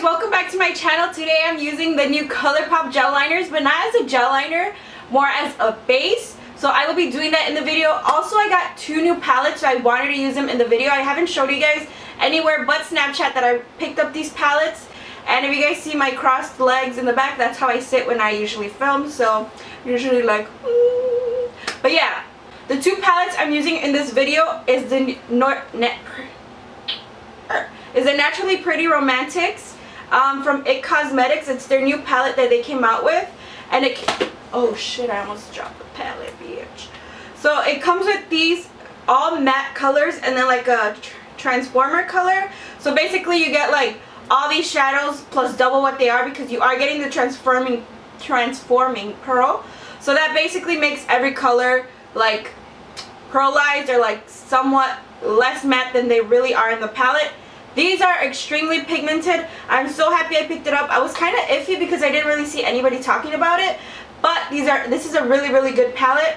guys, welcome back to my channel. Today I'm using the new ColourPop gel liners, but not as a gel liner, more as a base. So I will be doing that in the video. Also, I got two new palettes, so I wanted to use them in the video. I haven't showed you guys anywhere but Snapchat that I picked up these palettes. And if you guys see my crossed legs in the back, that's how I sit when I usually film. So usually like, but yeah, the two palettes I'm using in this video is the Naturally Pretty Romantics from ItCosmetics. It's their new palette that they came out with, and oh shit, I almost dropped the palette, bitch. So it comes with these all matte colors and then like a transformer color. So basically you get like all these shadows plus double what they are, because you are getting the transforming pearl. So that basically makes every color like pearlized or like somewhat less matte than they really are in the palette. These are extremely pigmented. I'm so happy I picked it up. I was kind of iffy because I didn't really see anybody talking about it, but this is a really good palette.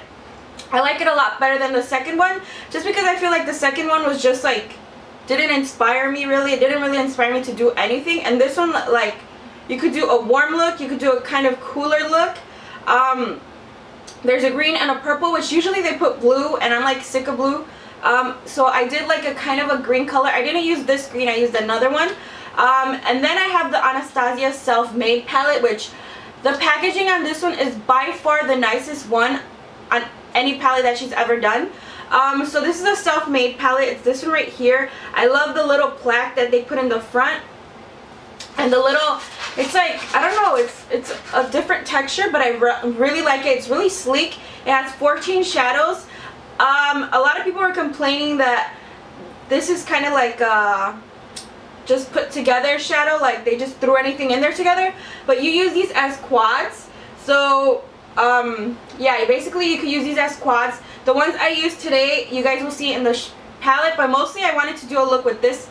I like it a lot better than the second one, just because I feel like the second one was just like, didn't inspire me really. It didn't really inspire me to do anything. And this one, like, you could do a warm look, you could do a kind of cooler look. There's a green and a purple, which usually they put blue, and I'm like sick of blue. So I did like a kind of a green color. I didn't use this green, I used another one. And then I have the Anastasia Self-Made palette, which the packaging on this one is by far the nicest one on any palette that she's ever done. So this is a self-made palette. It's this one right here. I love the little plaque that they put in the front. And the little, it's like, I don't know, it's a different texture, but I really like it. It's really sleek. It has 14 shadows. A lot of people were complaining that this is kind of like just put together shadow, like they just threw anything in there together, but you use these as quads. So yeah, basically you could use these as quads. The ones I used today, you guys will see in the palette, but mostly I wanted to do a look with this.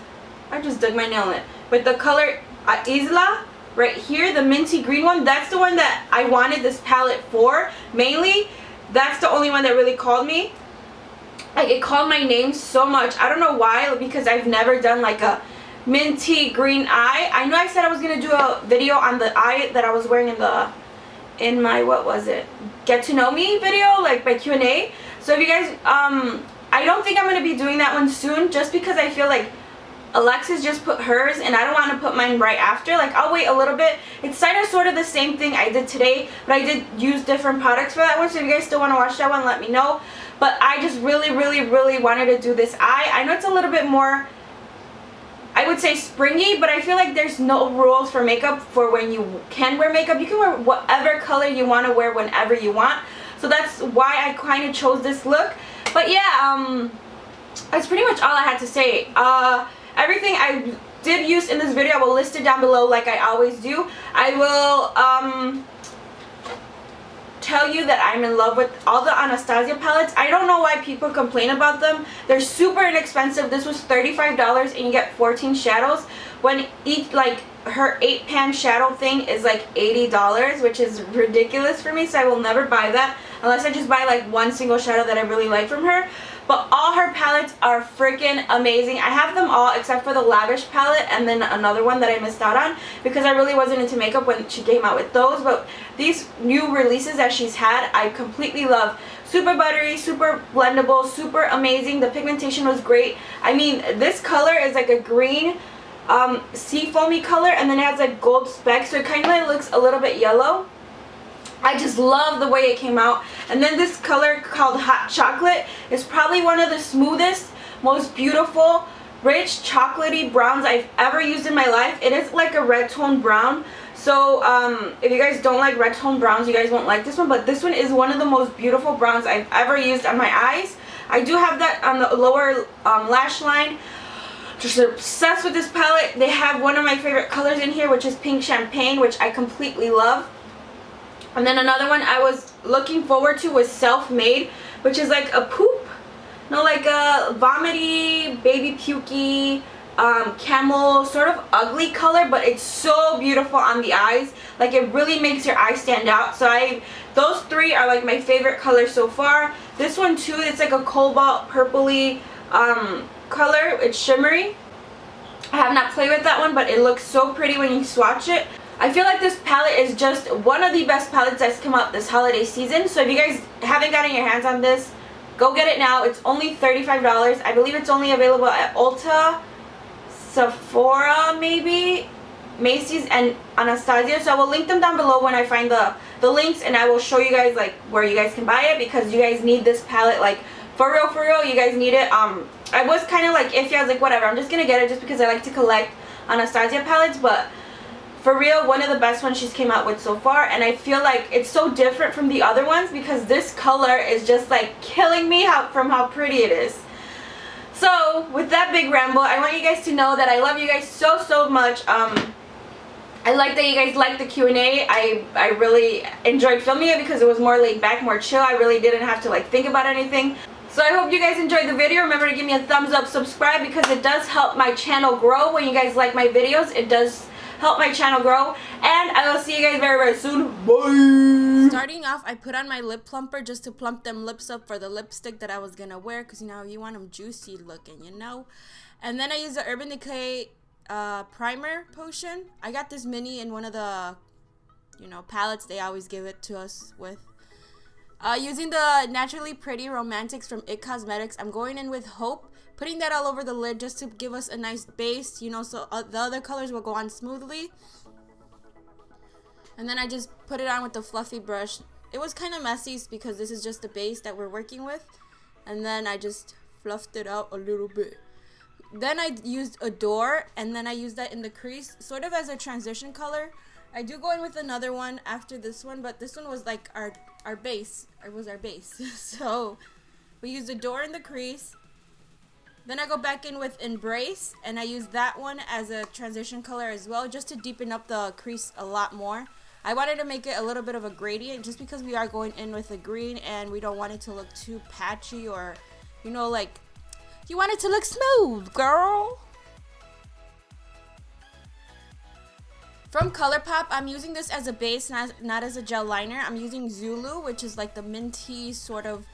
I just dug my nail in it. With the color Isla right here, the minty green one. That's the one that I wanted this palette for mainly. That's the only one that really called me. Like, it called my name so much. I don't know why, because I've never done like a minty green eye. I know I said I was gonna do a video on the eye that I was wearing in my what was it, get to know me video, like my Q&A. So if you guys I don't think I'm gonna be doing that one soon, just because I feel like Alexis just put hers and I don't want to put mine right after. Like, I'll wait a little bit. It's sort of the same thing I did today, but I did use different products for that one. So if you guys still want to watch that one, let me know. But I just really wanted to do this eye. I know it's a little bit more, I would say, springy, but I feel like there's no rules for makeup for when you can wear makeup. You can wear whatever color you want to wear whenever you want. So that's why I kind of chose this look. But yeah, that's pretty much all I had to say. Everything I did use in this video, I will list it down below like I always do. I will tell you that I'm in love with all the Anastasia palettes. I don't know why people complain about them. They're super inexpensive. This was $35 and you get 14 shadows, when each, like, her 8-pan shadow thing is like $80, which is ridiculous for me. So I will never buy that unless I just buy like one single shadow that I really like from her. But all her palettes are freaking amazing. I have them all except for the Lavish palette and then another one that I missed out on because I really wasn't into makeup when she came out with those. But these new releases that she's had, I completely love. Super buttery, super blendable, super amazing. The pigmentation was great. I mean, this color is like a green sea foamy color, and then it has like gold specks, so it kind of looks a little bit yellow. I just love the way it came out. And then this color called Hot Chocolate is probably one of the smoothest, most beautiful, rich, chocolatey browns I've ever used in my life. It is like a red tone brown. So if you guys don't like red tone browns, you guys won't like this one. But this one is one of the most beautiful browns I've ever used on my eyes. I do have that on the lower lash line. Just obsessed with this palette. They have one of my favorite colors in here, which is Pink Champagne, which I completely love. And then another one I was looking forward to was Self-Made, which is like a poop, no, like a vomity, baby pukey, camel, sort of ugly color, but it's so beautiful on the eyes. Like, it really makes your eyes stand out. So those three are like my favorite colors so far. This one too, it's like a cobalt purpley color. It's shimmery. I have not played with that one, but it looks so pretty when you swatch it. I feel like this palette is just one of the best palettes that's come out this holiday season. So if you guys haven't gotten your hands on this, go get it now. It's only $35. I believe it's only available at Ulta, Sephora maybe, Macy's, and Anastasia. So I will link them down below when I find the links, and I will show you guys like where you guys can buy it, because you guys need this palette, like for real, you guys need it. I was kind of like iffy. I was like, whatever, I'm just gonna get it just because I like to collect Anastasia palettes, but for real, one of the best ones she's came out with so far. And I feel like it's so different from the other ones because this color is just like killing me from how pretty it is. So with that big ramble, I want you guys to know that I love you guys so much. I like that you guys liked the Q&A. I really enjoyed filming it because it was more laid back, more chill. I really didn't have to like think about anything. So I hope you guys enjoyed the video. Remember to give me a thumbs up, subscribe, because it does help my channel grow. When you guys like my videos, it does help my channel grow. And I will see you guys very soon. Bye. Starting off, I put on my lip plumper just to plump them lips up for the lipstick that I was gonna wear, because you know you want them juicy looking, you know. And then I use the Urban Decay primer potion. I got this mini in one of the palettes they always give it to us with. Using the Naturally Pretty Romantics from ItCosmetics, I'm going in with Hope, putting that all over the lid just to give us a nice base, you know, so the other colors will go on smoothly. And then I just put it on with the fluffy brush. It was kind of messy because this is just the base that we're working with. And then I just fluffed it out a little bit. Then I used Adore, and then I used that in the crease, sort of as a transition color. I do go in with another one after this one, but this one was like our base. It was our base. So we used Adore in the crease. Then I go back in with Embrace, and I use that one as a transition color as well, just to deepen up the crease a lot more. I wanted to make it a little bit of a gradient just because we are going in with a green and we don't want it to look too patchy, or, you know, like, you want it to look smooth, girl. From ColourPop, I'm using this as a base, not as a gel liner. I'm using Zulu, which is like the minty sort of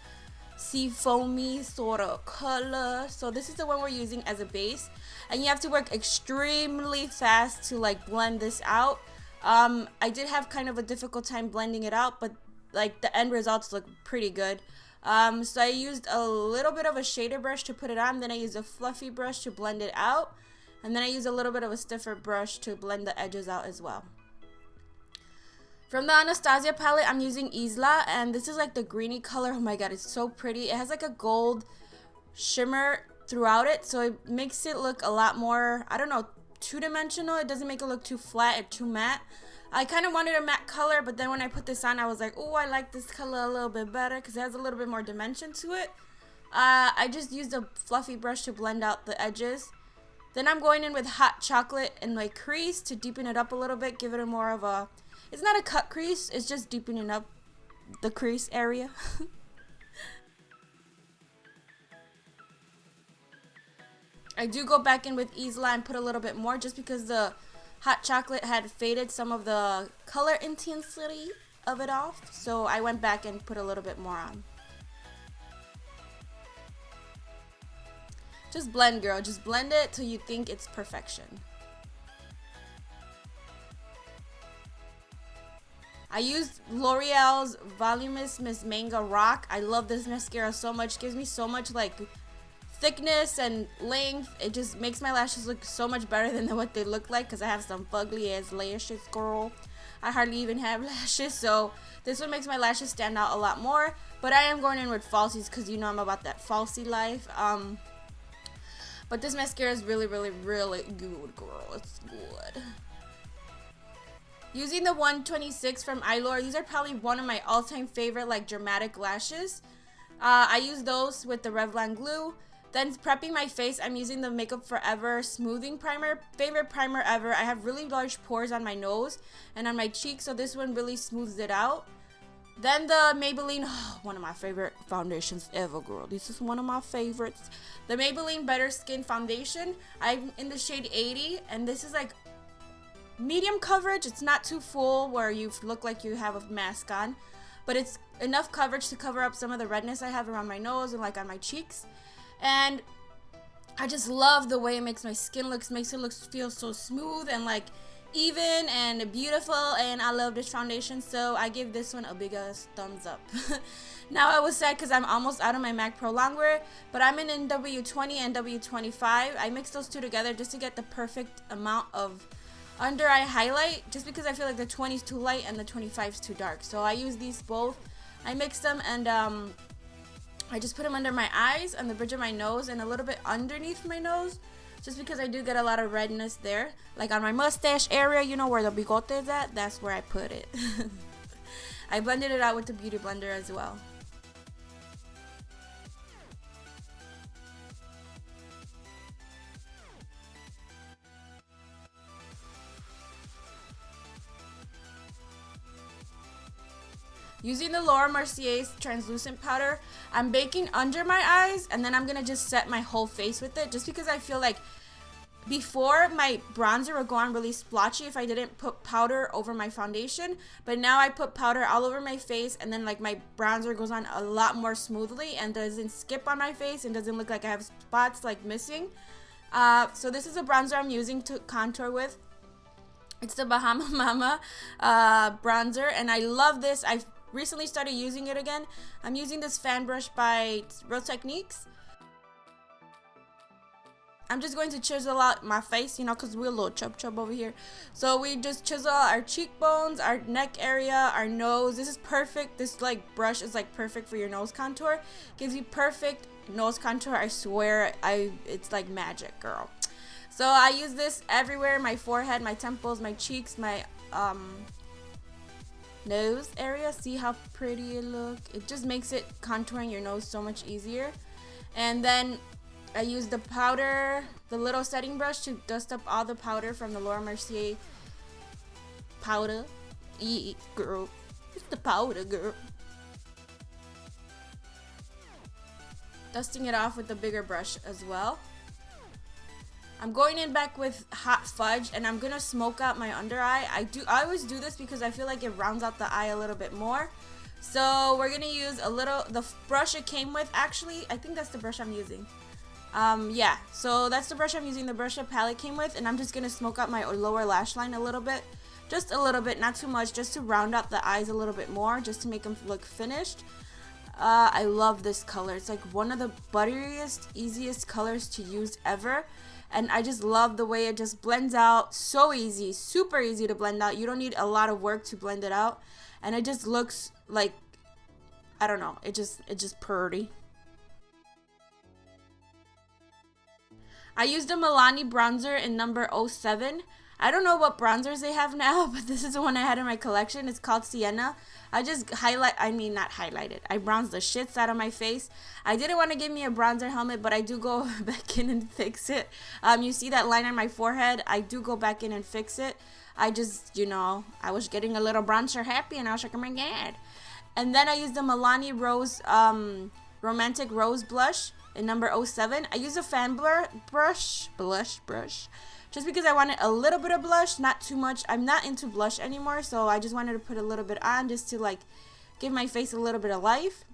sea foamy sort of color. So this is the one we're using as a base, and you have to work extremely fast to like blend this out. I did have kind of a difficult time blending it out, but like the end results look pretty good. So I used a little bit of a shader brush to put it on, then I used a fluffy brush to blend it out, and then I used a little bit of a stiffer brush to blend the edges out as well. From the Anastasia palette, I'm using Isla, and this is like the greeny color. Oh my god, it's so pretty. It has like a gold shimmer throughout it, so it makes it look a lot more, I don't know, two-dimensional. It doesn't make it look too flat or too matte. I kind of wanted a matte color, but then when I put this on, I was like, oh, I like this color a little bit better because it has a little bit more dimension to it. I just used a fluffy brush to blend out the edges. Then I'm going in with Hot Chocolate in my crease to deepen it up a little bit, give it a more of a, it's not a cut crease, it's just deepening up the crease area. I do go back in with Isla and put a little bit more just because the Hot Chocolate had faded some of the color intensity of it off, so I went back and put a little bit more on. Just blend, girl. Just blend it till you think it's perfection. I used L'Oreal's Voluminous Miss Manga Rock. I love this mascara so much. It gives me so much like thickness and length. It just makes my lashes look so much better than what they look like because I have some fugly ass lashes, girl. I hardly even have lashes, so this one makes my lashes stand out a lot more. But I am going in with falsies because you know I'm about that falsie life. But this mascara is really good, girl. It's good. Using the 126 from Eyelure, these are probably one of my all-time favorite like dramatic lashes. I use those with the Revlon glue. Then prepping my face, I'm using the MakeUpForEver smoothing primer. Favorite primer ever. I have really large pores on my nose and on my cheeks, so this one really smooths it out. Then the Maybelline, one of my favorite foundations ever, girl. This is one of my favorites. The Maybelline Better Skin Foundation. I'm in the shade 80, and this is like medium coverage. It's not too full where you look like you have a mask on, but it's enough coverage to cover up some of the redness I have around my nose and like on my cheeks. And I just love the way it makes my skin makes it feel so smooth and like even and beautiful, and I love this foundation, so I give this one a big ass thumbs up. Now I was sad because I'm almost out of my MAC Prolongwear, but I'm in W20 and W25. I mix those two together just to get the perfect amount of under eye highlight, just because I feel like the 20 is too light and the 25 is too dark. So I use these both. I mix them, and I just put them under my eyes, on the bridge of my nose, and a little bit underneath my nose, just because I do get a lot of redness there. Like on my mustache area, you know where the bigote is at? That's where I put it. I blended it out with the Beauty Blender as well. Using the Laura Mercier's translucent powder, I'm baking under my eyes, and then I'm going to just set my whole face with it, just because I feel like before my bronzer would go on really splotchy if I didn't put powder over my foundation, but now I put powder all over my face, and then like my bronzer goes on a lot more smoothly and doesn't skip on my face and doesn't look like I have spots like missing. So this is a bronzer I'm using to contour with. It's the Bahama Mama bronzer, and I love this. I've recently started using it again. I'm using this fan brush by Real Techniques. I'm just going to chisel out my face, you know, because we're a little chub over here. So we just chisel out our cheekbones, our neck area, our nose. This is perfect. This like brush is like perfect for your nose contour. Gives you perfect nose contour. I swear, it's like magic, girl. So I use this everywhere, my forehead, my temples, my cheeks, my nose area. See how pretty it looks? It just makes it contouring your nose so much easier. And then I use the powder, the little setting brush, to dust up all the powder from the Laura Mercier powder. Girl, it's the powder, girl. Dusting it off with the bigger brush as well. I'm going in back with Hot Fudge, and I'm gonna smoke out my under eye. I always do this because I feel like it rounds out the eye a little bit more. So we're gonna use the brush it came with. Actually, I think that's the brush I'm using. Yeah, so that's the brush I'm using, the brush the palette came with, and I'm just gonna smoke out my lower lash line a little bit. Just a little bit, not too much, just to round out the eyes a little bit more, just to make them look finished. I love this color. It's like one of the butteriest, easiest colors to use ever. And I just love the way it just blends out. So easy, super easy to blend out. You don't need a lot of work to blend it out. And it just looks like, I don't know, it's just pretty. I used the Milani Bronzer in number 07. I don't know what bronzers they have now, but this is the one I had in my collection. It's called Sienna. I just not highlighted. I bronzed the shits out of my face. I didn't want to give me a bronzer helmet, but I do go back in and fix it. You see that line on my forehead? I do go back in and fix it. I just, you know, I was getting a little bronzer happy, and I was like, oh my god. And then I used the Milani Rose, Romantic Rose Blush in number 07. I use a fan blush, just because I wanted a little bit of blush, not too much. I'm not into blush anymore, so I just wanted to put a little bit on just to like give my face a little bit of life.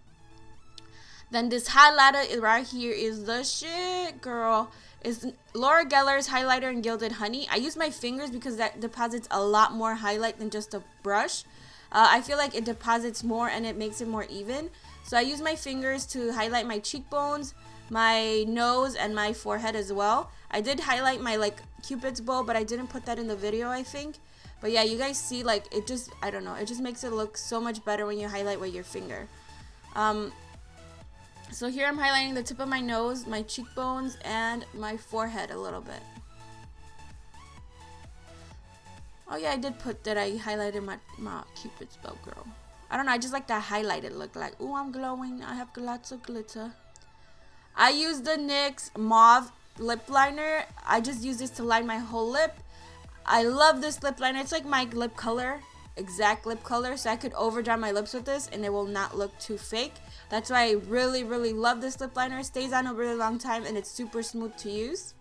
Then this highlighter right here is the shit, girl. It's Laura Geller's highlighter in Gilded Honey. I use my fingers because that deposits a lot more highlight than just a brush. I feel like it deposits more and it makes it more even. So I use my fingers to highlight my cheekbones, my nose, and my forehead as well. I did highlight my like Cupid's bow, but I didn't put that in the video, I think. But yeah, you guys see, like, it just, I don't know, it just makes it look so much better when you highlight with your finger. So here I'm highlighting the tip of my nose, my cheekbones, and my forehead a little bit. Oh yeah, I did put that I highlighted my Cupid's bow, girl. I don't know, I just like that highlighted look, like, ooh, I'm glowing, I have lots of glitter. I use the NYX Mauve Lip Liner. I just use this to line my whole lip. I love this lip liner. It's like my lip color, exact lip color, so I could overdrop my lips with this and it will not look too fake. That's why I really, really love this lip liner. It stays on a really long time and it's super smooth to use.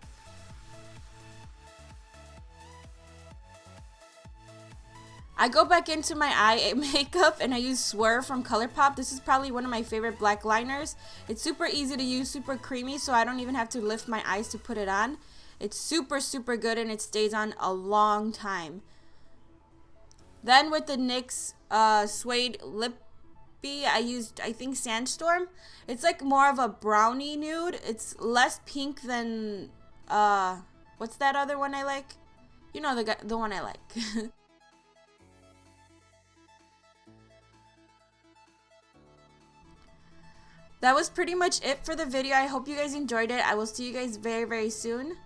I go back into my eye makeup and I use Swerve from ColourPop. This is probably one of my favorite black liners. It's super easy to use, super creamy, so I don't even have to lift my eyes to put it on. It's super, super good and it stays on a long time. Then with the NYX SUede Lippy, I used, I think, Sandstorm. It's like more of a brownie nude. It's less pink than, what's that other one I like? You know the one I like. That was pretty much it for the video. I hope you guys enjoyed it. I will see you guys very, very soon.